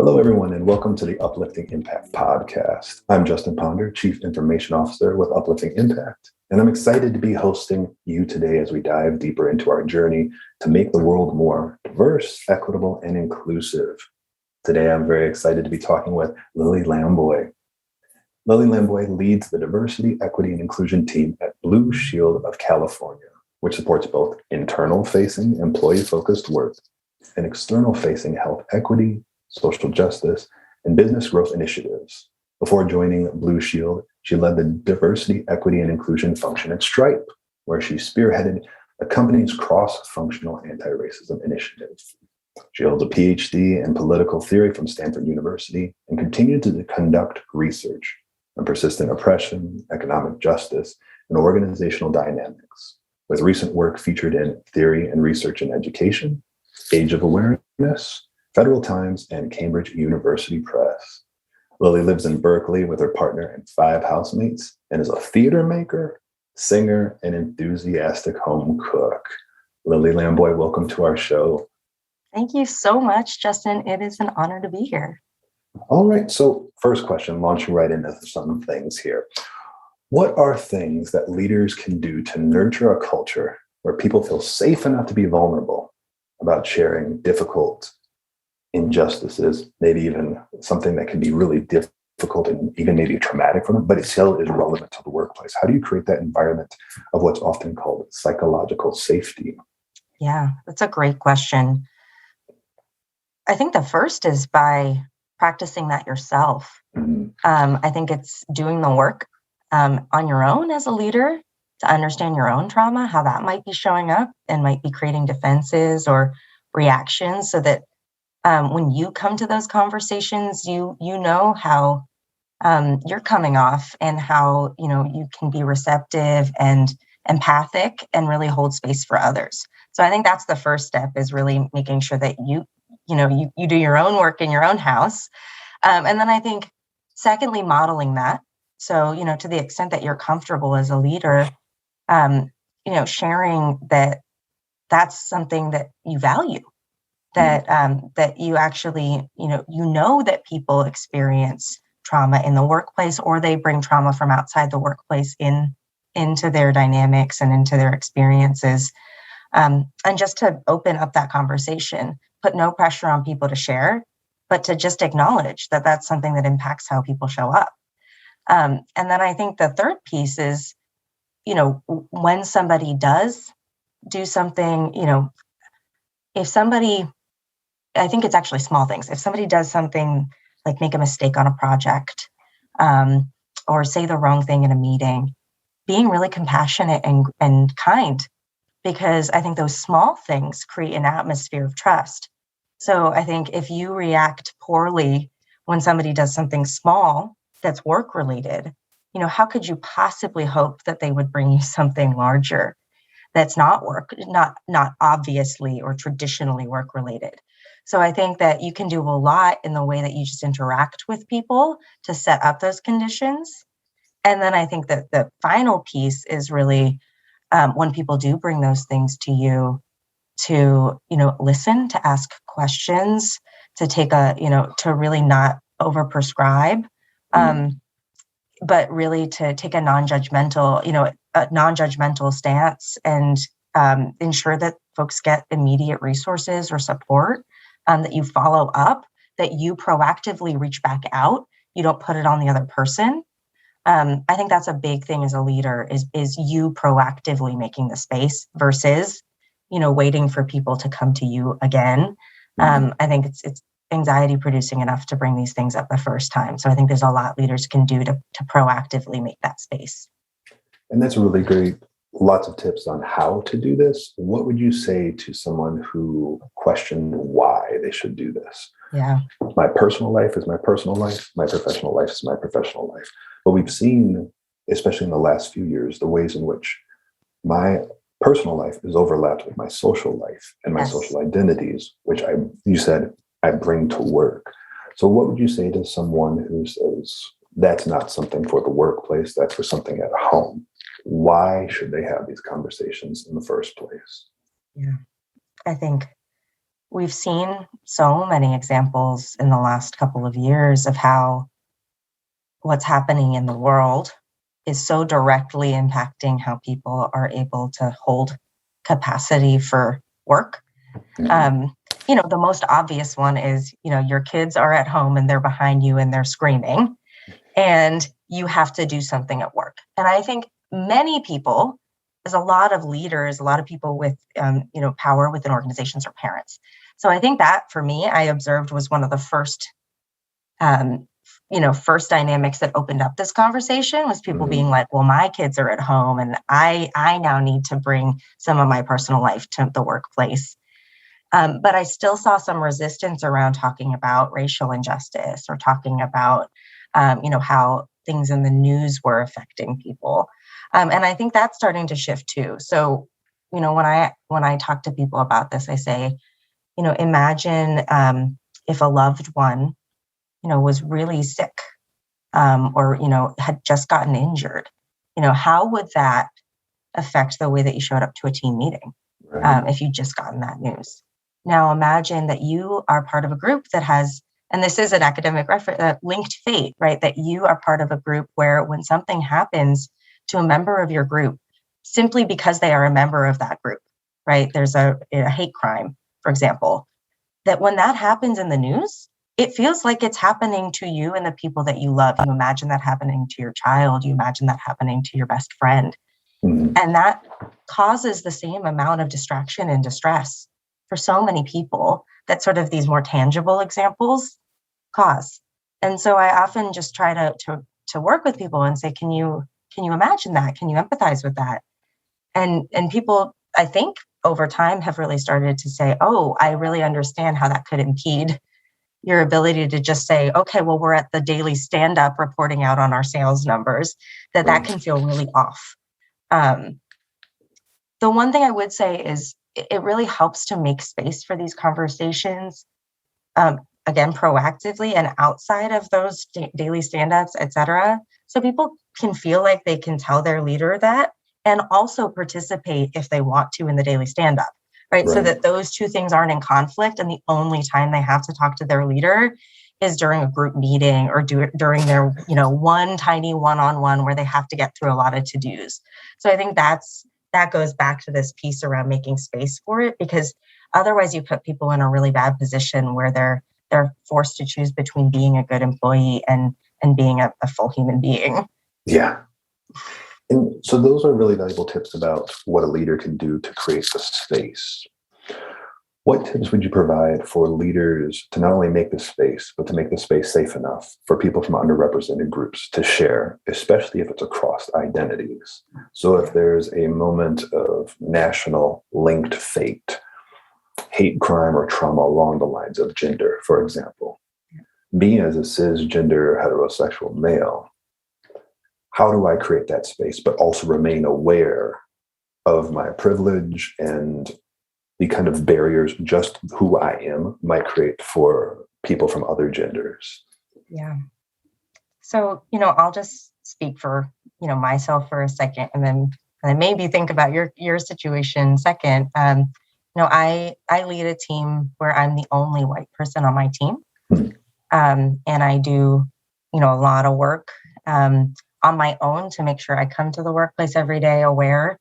Hello, everyone, and welcome to the Uplifting Impact podcast. I'm Justin Ponder, Chief Information Officer with Uplifting Impact, and I'm excited to be hosting you today as we dive deeper into our journey to make the world more diverse, equitable, and inclusive. Today, I'm very excited to be talking with Lily Lamboy. Lily Lamboy leads the Diversity, Equity, and Inclusion team at Blue Shield of California, which supports both internal-facing, employee-focused work and external-facing health equity, social justice, and business growth initiatives. Before joining Blue Shield, she led the diversity, equity, and inclusion function at Stripe, where she spearheaded the company's cross-functional anti-racism initiative. She holds a PhD in political theory from Stanford University and continued to conduct research on persistent oppression, economic justice, and organizational dynamics, with recent work featured in Theory and Research in Education, Age of Awareness, Federal Times, and Cambridge University Press. Lily lives in Berkeley with her partner and 5 housemates and is a theater maker, singer, and enthusiastic home cook. Lily Lamboy, welcome to our show. Thank you so much, Justin. It is an honor to be here. All right, so first question, launching right into some things here. What are things that leaders can do to nurture a culture where people feel safe enough to be vulnerable about sharing difficult injustices, maybe even something that can be really difficult and even maybe traumatic for them, but it still is relevant to the workplace? How do you create that environment of what's often called psychological safety? Yeah, that's a great question. I think the first is by practicing that yourself. I think it's doing the work on your own as a leader to understand your own trauma, how that might be showing up and might be creating defenses or reactions, so that when you come to those conversations, you know how you're coming off and how you can be receptive and empathic and really hold space for others. So I think that's the first step, is really making sure that you do your own work in your own house. And then I think, secondly, modeling that. So, to the extent that you're comfortable as a leader, sharing that that's something that you value, that you actually, that people experience trauma in the workplace, or they bring trauma from outside the workplace into their dynamics and into their experiences. And just to open up that conversation, put no pressure on people to share, but to just acknowledge that that's something that impacts how people show up. And then I think the third piece is, when somebody does do something, if somebody, I think it's actually small things. If somebody does something like make a mistake on a project, or say the wrong thing in a meeting, being really compassionate and kind, because I think those small things create an atmosphere of trust. So I think if you react poorly when somebody does something small that's work related, how could you possibly hope that they would bring you something larger that's not not obviously or traditionally work related? So I think that you can do a lot in the way that you just interact with people to set up those conditions. And then I think that the final piece is really, when people do bring those things to you, to, listen, to ask questions, to take to really not overprescribe, but really to take a non-judgmental stance, and ensure that folks get immediate resources or support, that you follow up, that you proactively reach back out. You don't put it on the other person. I think that's a big thing as a leader, is you proactively making the space versus, waiting for people to come to you again. I think it's anxiety producing enough to bring these things up the first time. So I think there's a lot leaders can do to proactively make that space. And that's really great. Lots of tips on how to do this. What would you say to someone who questioned why they should do this? Yeah. My personal life is my personal life. My professional life is my professional life. But we've seen, especially in the last few years, the ways in which my personal life is overlapped with my social life and my social identities, which you said I bring to work. So what would you say to someone who says, that's not something for the workplace, that's for something at home? Why should they have these conversations in the first place? Yeah, I think we've seen so many examples in the last couple of years of how what's happening in the world is so directly impacting how people are able to hold capacity for work. The most obvious one is, your kids are at home and they're behind you and they're screaming, and you have to do something at work. And I think many people, there's a lot of leaders, a lot of people with, power within organizations are parents. So I think that for me, I observed was one of the first dynamics that opened up this conversation was people being like, well, my kids are at home and I now need to bring some of my personal life to the workplace. But I still saw some resistance around talking about racial injustice or talking about, how things in the news were affecting people. And I think that's starting to shift too. So, when I talk to people about this, I say, imagine if a loved one was really sick, or, had just gotten injured, how would that affect the way that you showed up to a team meeting, if you'd just gotten that news? Now imagine that you are part of a group that has, and this is an academic reference, linked fate, right? That you are part of a group where when something happens to a member of your group, simply because they are a member of that group, right? There's a hate crime, for example, that when that happens in the news, it feels like it's happening to you and the people that you love. You imagine that happening to your child. You imagine that happening to your best friend. And that causes the same amount of distraction and distress for so many people that sort of these more tangible examples cause. And so I often just try to work with people and say, can you imagine that? Can you empathize with that? And people, I think, over time have really started to say, oh, I really understand how that could impede your ability to just say, okay, well, we're at the daily stand-up reporting out on our sales numbers, that can feel really off. The one thing I would say is it really helps to make space for these conversations, again, proactively and outside of those daily stand-ups, et cetera. So people can feel like they can tell their leader that and also participate if they want to in the daily stand-up, right? So that those two things aren't in conflict and the only time they have to talk to their leader is during a group meeting or during their, one tiny one-on-one where they have to get through a lot of to-dos. So I think that goes back to this piece around making space for it, because otherwise you put people in a really bad position where they're forced to choose between being a good employee and being a full human being. Yeah. And so those are really valuable tips about what a leader can do to create the space. What tips would you provide for leaders to not only make the space, but to make the space safe enough for people from underrepresented groups to share, especially if it's across identities? So if there's a moment of national linked fate, hate crime or trauma along the lines of gender, for example, me as a cisgender heterosexual male, how do I create that space, but also remain aware of my privilege and the kind of barriers just who I am might create for people from other genders? Yeah. So, I'll just speak for, myself for a second and then maybe think about your situation second. I lead a team where I'm the only white person on my team. And I do, a lot of work on my own to make sure I come to the workplace every day aware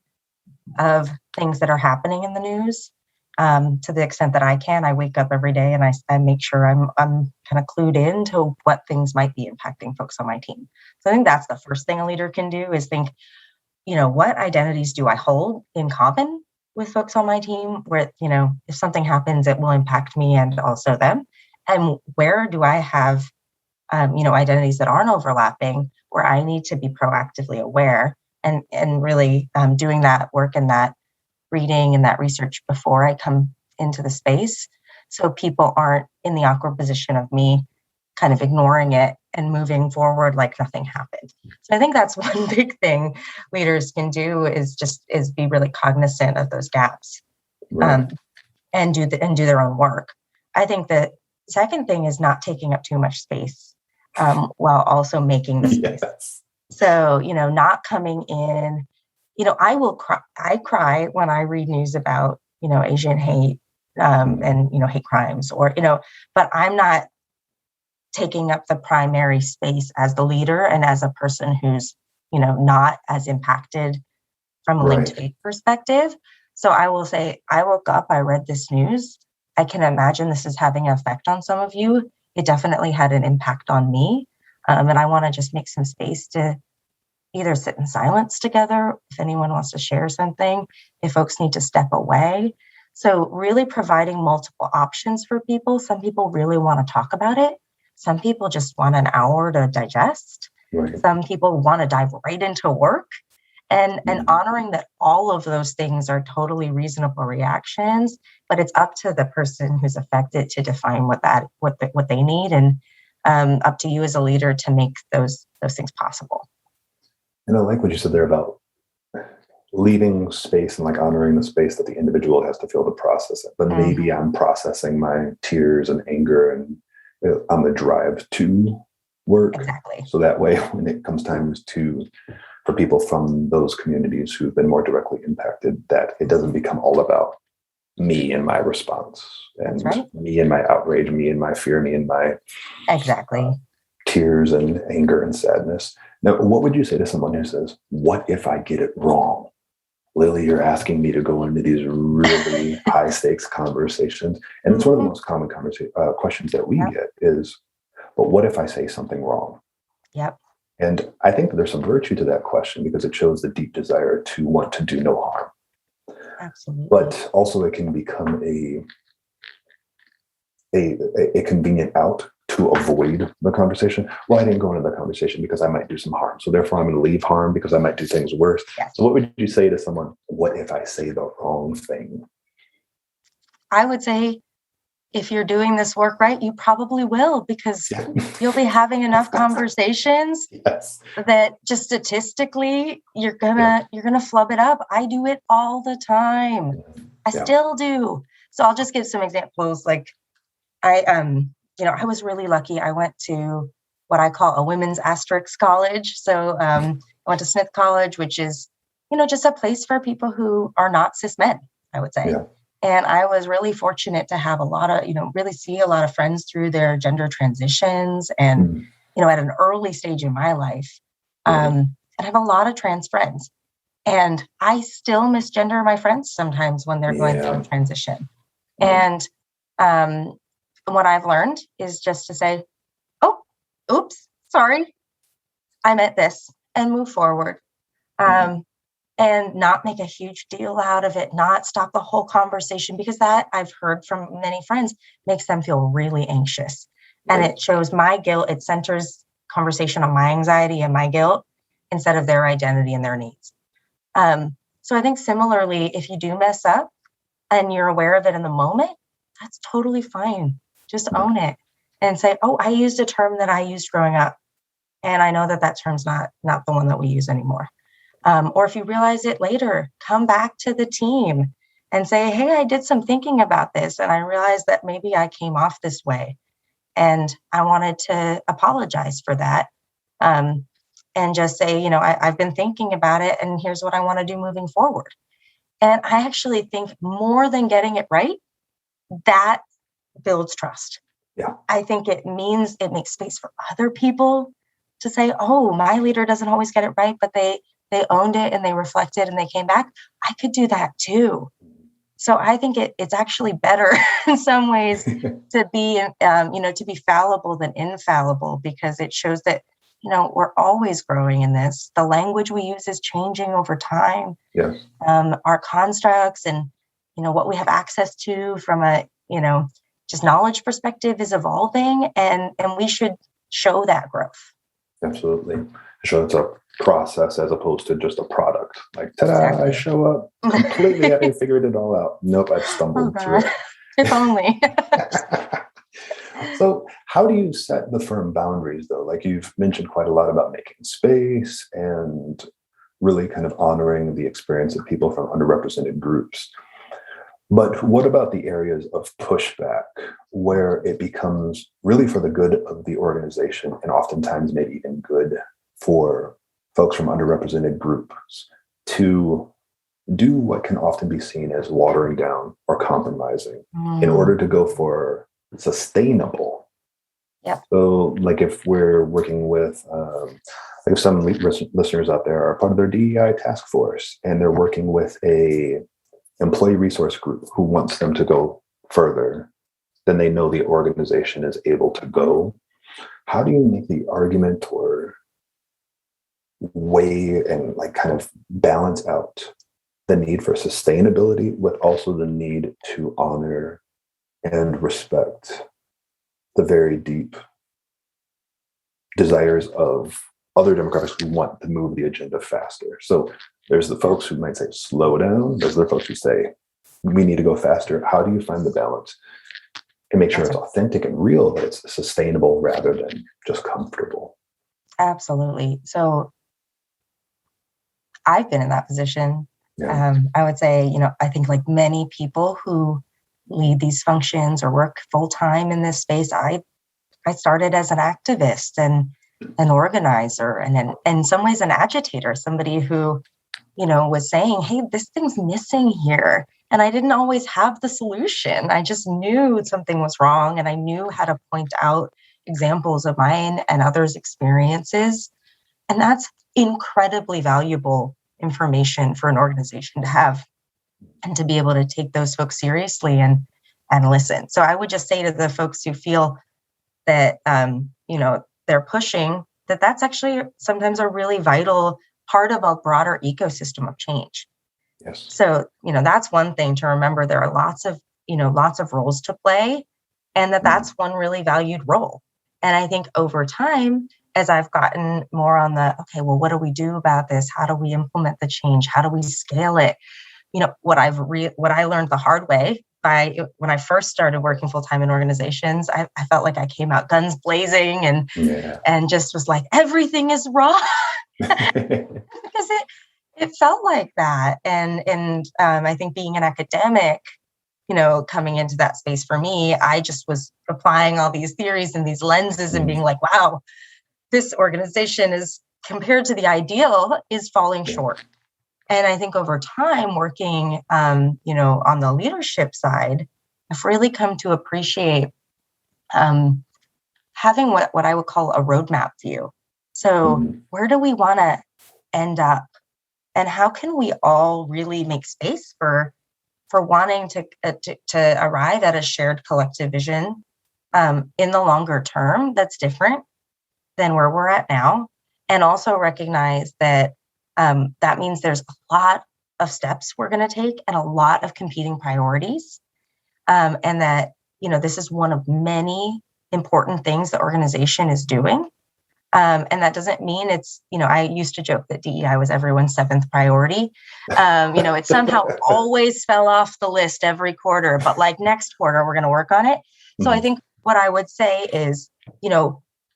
of things that are happening in the news. To the extent that I can, I wake up every day and I make sure I'm kind of clued in to what things might be impacting folks on my team. So I think that's the first thing a leader can do is think, what identities do I hold in common with folks on my team where, if something happens, it will impact me and also them. And where do I have, identities that aren't overlapping where I need to be proactively aware and really doing that work and that reading and that research before I come into the space, so people aren't in the awkward position of me kind of ignoring it and moving forward like nothing happened. So I think that's one big thing leaders can do is be really cognizant of those gaps, and do their own work. I think the second thing is not taking up too much space while also making the space. Yes. So, not coming in. I will cry. I cry when I read news about, Asian hate, and, hate crimes or, but I'm not taking up the primary space as the leader and as a person who's, not as impacted from a linked faith perspective. So I will say, I woke up, I read this news. I can imagine this is having an effect on some of you. It definitely had an impact on me. And I want to just make some space to either sit in silence together, if anyone wants to share something, if folks need to step away. So really providing multiple options for people. Some people really want to talk about it. Some people just want an hour to digest. Right. Some people want to dive right into work. And honoring that all of those things are totally reasonable reactions, but it's up to the person who's affected to define what they need, and up to you as a leader to make those things possible. And I like what you said there about leaving space and like honoring the space that the individual has to feel to process it. But maybe I'm processing my tears and anger and on the drive to work. Exactly. So that way, when it comes time for people from those communities who've been more directly impacted, that it doesn't become all about me and my response and me and my outrage, me and my fear, me and my tears and anger and sadness. Now, what would you say to someone who says, what if I get it wrong? Lily, you're asking me to go into these really high stakes conversations. And it's one of the most common questions that we get is, but what if I say something wrong? Yep. And I think that there's some virtue to that question because it shows the deep desire to want to do no harm. Absolutely. But also it can become a convenient out to avoid the conversation. Well, I didn't go into the conversation because I might do some harm. So therefore I'm going to leave harm because I might do things worse. Yes. So what would you say to someone, what if I say the wrong thing? I would say, if you're doing this work right, you probably will, because you'll be having enough conversations that just statistically you're gonna flub it up. I do it all the time. I still do. So I'll just give some examples. Like I was really lucky. I went to what I call a women's asterisk college. So I went to Smith College, which is, just a place for people who are not cis men, I would say. Yeah. And I was really fortunate to have a lot of, really see a lot of friends through their gender transitions and, at an early stage in my life. And I have a lot of trans friends. And I still misgender my friends sometimes when they're going through a transition. And what I've learned is just to say, oh, oops, sorry, I meant this, and move forward. And not make a huge deal out of it, not stop the whole conversation, because that I've heard from many friends makes them feel really anxious. And it shows my guilt. It centers conversation on my anxiety and my guilt instead of their identity and their needs. So I think similarly, if you do mess up and you're aware of it in the moment, that's totally fine. Just own it and say, oh, I used a term that I used growing up. And I know that term's not the one that we use anymore. Or if you realize it later, come back to the team and say, hey, I did some thinking about this and I realized that maybe I came off this way and I wanted to apologize for that. And just say, I've been thinking about it and here's what I want to do moving forward. And I actually think more than getting it right, that builds trust. Yeah. I think it means it makes space for other people to say, oh, my leader doesn't always get it right, but they owned it and they reflected and they came back. I could do that too. So I think it's actually better in some ways to be, to be fallible than infallible, because it shows that, we're always growing in this. The language we use is changing over time. Yes. Our constructs and, what we have access to from a, just knowledge perspective is evolving, and we should show that growth. Absolutely. Show it's a process as opposed to just a product. Like, ta-da, I show up completely having figured it all out. Nope, I've stumbled through it. If only. So how do you set the firm boundaries, though? Like, you've mentioned quite a lot about making space and really kind of honoring the experience of people from underrepresented groups. But what about the areas of pushback where it becomes really for the good of the organization and oftentimes maybe even good for folks from underrepresented groups to do what can often be seen as watering down or compromising in order to go for sustainable. Yep. So, like if we're working with, like if some listeners out there are part of their DEI task force and they're working with a employee resource group who wants them to go further than they know the organization is able to go, how do you make the argument or weigh and like kind of balance out the need for sustainability with also the need to honor and respect the very deep desires of other demographics who want to move the agenda faster? So there's the folks who might say slow down. There's the folks who say we need to go faster. How do you find the balance and make sure it's authentic and real, but it's sustainable rather than just comfortable? Absolutely. So I've been in that position. Yeah. I would say, I think like many people who lead these functions or work full time in this space, I started as an activist and an organizer and in some ways an agitator, somebody who, was saying, hey, this thing's missing here. And I didn't always have the solution. I just knew something was wrong and I knew how to point out examples of mine and others' experiences. And that's incredibly valuable information for an organization to have and to be able to take those folks seriously and listen. So I would just say to the folks who feel that, they're pushing, that's actually sometimes a really vital part of a broader ecosystem of change. Yes. So, that's one thing to remember. There are lots of roles to play and that's one really valued role. And I think over time, as I've gotten more on okay, well, what do we do about this? How do we implement the change? How do we scale it? What I learned the hard way when I first started working full time in organizations, I felt like I came out guns blazing and just was like, everything is wrong because it felt like that. And I think being an academic, coming into that space for me, I just was applying all these theories and these lenses and being like, wow, this organization is compared to the ideal is falling short. And I think over time working, on the leadership side, I've really come to appreciate having what I would call a roadmap view. So where do we want to end up? And how can we all really make space for wanting to arrive at a shared collective vision in the longer term that's different than where we're at now? And also recognize that that means there's a lot of steps we're going to take and a lot of competing priorities. And that, this is one of many important things the organization is doing. And that doesn't mean it's, I used to joke that DEI was everyone's seventh priority. It somehow always fell off the list every quarter, but like next quarter, we're going to work on it. So I think what I would say is,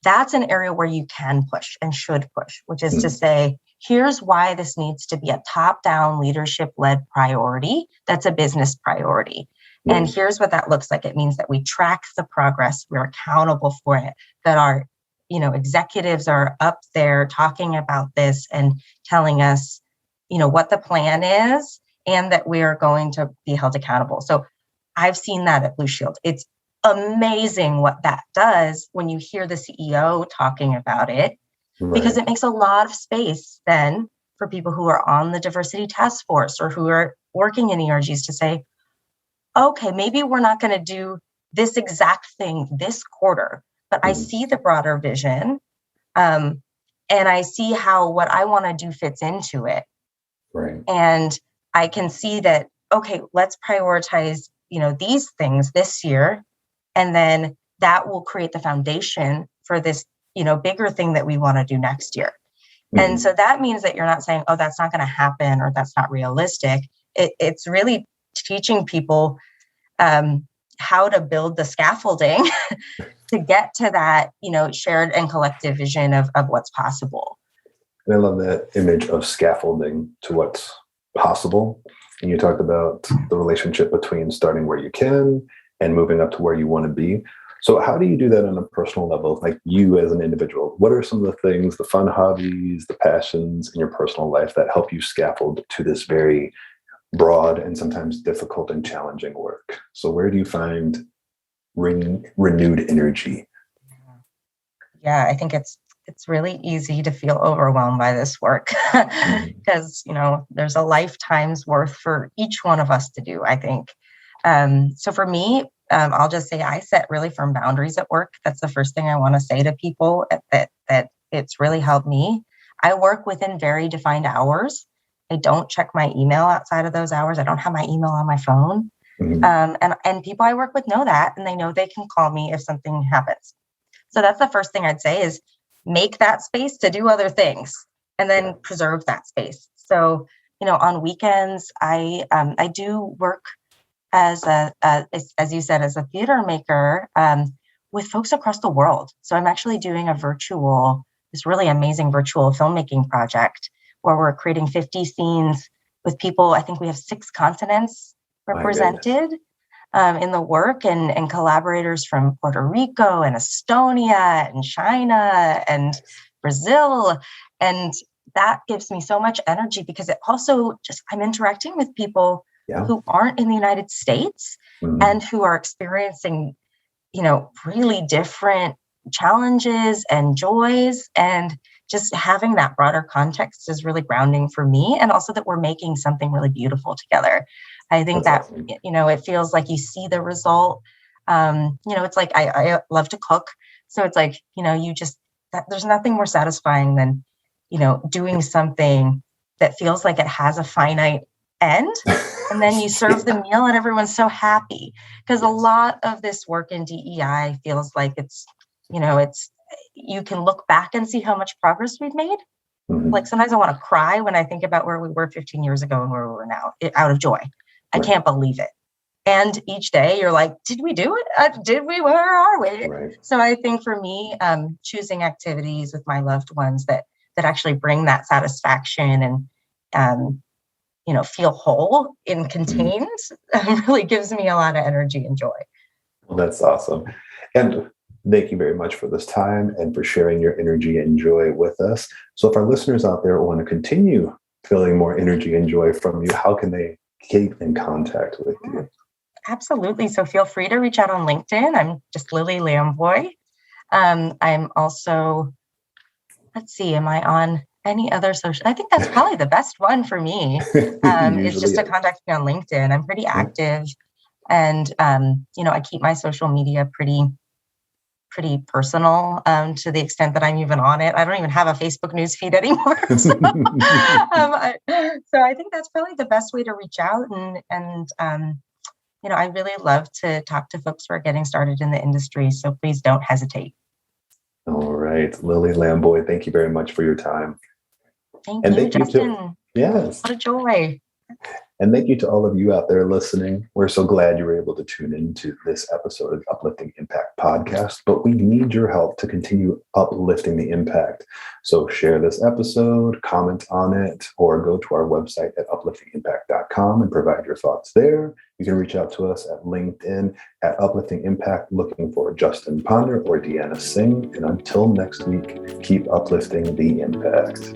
that's an area where you can push and should push, which is to say, here's why this needs to be a top-down leadership-led priority. That's a business priority. And here's what that looks like. It means that we track the progress. We're accountable for it, that our executives are up there talking about this and telling us, what the plan is and that we are going to be held accountable. So I've seen that at Blue Shield. It's amazing what that does when you hear the CEO talking about it, because it makes a lot of space then for people who are on the diversity task force or who are working in ERGs to say, okay, maybe we're not going to do this exact thing this quarter, but I see the broader vision, and I see how what I want to do fits into it. Right. And I can see that, okay, let's prioritize, these things this year, and then that will create the foundation for this, bigger thing that we want to do next year. And so that means that you're not saying, oh, that's not going to happen or that's not realistic. It's really teaching people how to build the scaffolding to get to that, shared and collective vision of what's possible. And I love that image of scaffolding to what's possible. And you talked about the relationship between starting where you can and moving up to where you want to be. So how do you do that on a personal level, like you as an individual? What are some of the things, the fun hobbies, the passions in your personal life that help you scaffold to this very broad and sometimes difficult and challenging work. So where do you find renewed energy? Yeah, I think it's really easy to feel overwhelmed by this work because, there's a lifetime's worth for each one of us to do, I think. So for me, I'll just say I set really firm boundaries at work. That's the first thing I want to say to people that it's really helped me. I work within very defined hours. I don't check my email outside of those hours. I don't have my email on my phone. And people I work with know that, and they know they can call me if something happens. So that's the first thing I'd say is make that space to do other things and then preserve that space. So, on weekends, I do work as as you said, as a theater maker with folks across the world. So I'm actually doing this really amazing virtual filmmaking project where we're creating 50 scenes with people. I think we have 6 continents represented in the work, and collaborators from Puerto Rico and Estonia and China and Brazil. And that gives me so much energy because it also I'm interacting with people who aren't in the United States and who are experiencing, really different challenges and joys. And just having that broader context is really grounding for me. And also that we're making something really beautiful together. I think that's awesome. It feels like you see the result. It's like I love to cook. So it's like, there's nothing more satisfying than, doing something that feels like it has a finite end. And then you serve the meal and everyone's so happy. Because a lot of this work in DEI feels like it's you can look back and see how much progress we've made. Like sometimes I want to cry when I think about where we were 15 years ago and where we are now, out of joy. I can't believe it. And each day you're like, did we do it? Did we? Where are we? Right. So I think for me, choosing activities with my loved ones that actually bring that satisfaction and feel whole and contained really gives me a lot of energy and joy. Well, that's awesome. And thank you very much for this time and for sharing your energy and joy with us. So if our listeners out there want to continue feeling more energy and joy from you, how can they keep in contact with you? Absolutely. So feel free to reach out on LinkedIn. I'm just Lily Lamboy. I'm also, am I on any other social? I think that's probably the best one for me. It's just to contact me on LinkedIn. I'm pretty active, and I keep my social media pretty personal to the extent that I'm even on it. I don't even have a Facebook news feed anymore. So I think that's probably the best way to reach out. And I really love to talk to folks who are getting started in the industry. So please don't hesitate. All right. Lily Lamboy, thank you very much for your time. Thank you, Justin. Yes. What a joy. And thank you to all of you out there listening. We're so glad you were able to tune into this episode of Uplifting Impact Podcast, but we need your help to continue uplifting the impact. So share this episode, comment on it, or go to our website at upliftingimpact.com and provide your thoughts there. You can reach out to us at LinkedIn at Uplifting Impact, looking for Justin Ponder or Deanna Singh. And until next week, keep uplifting the impact.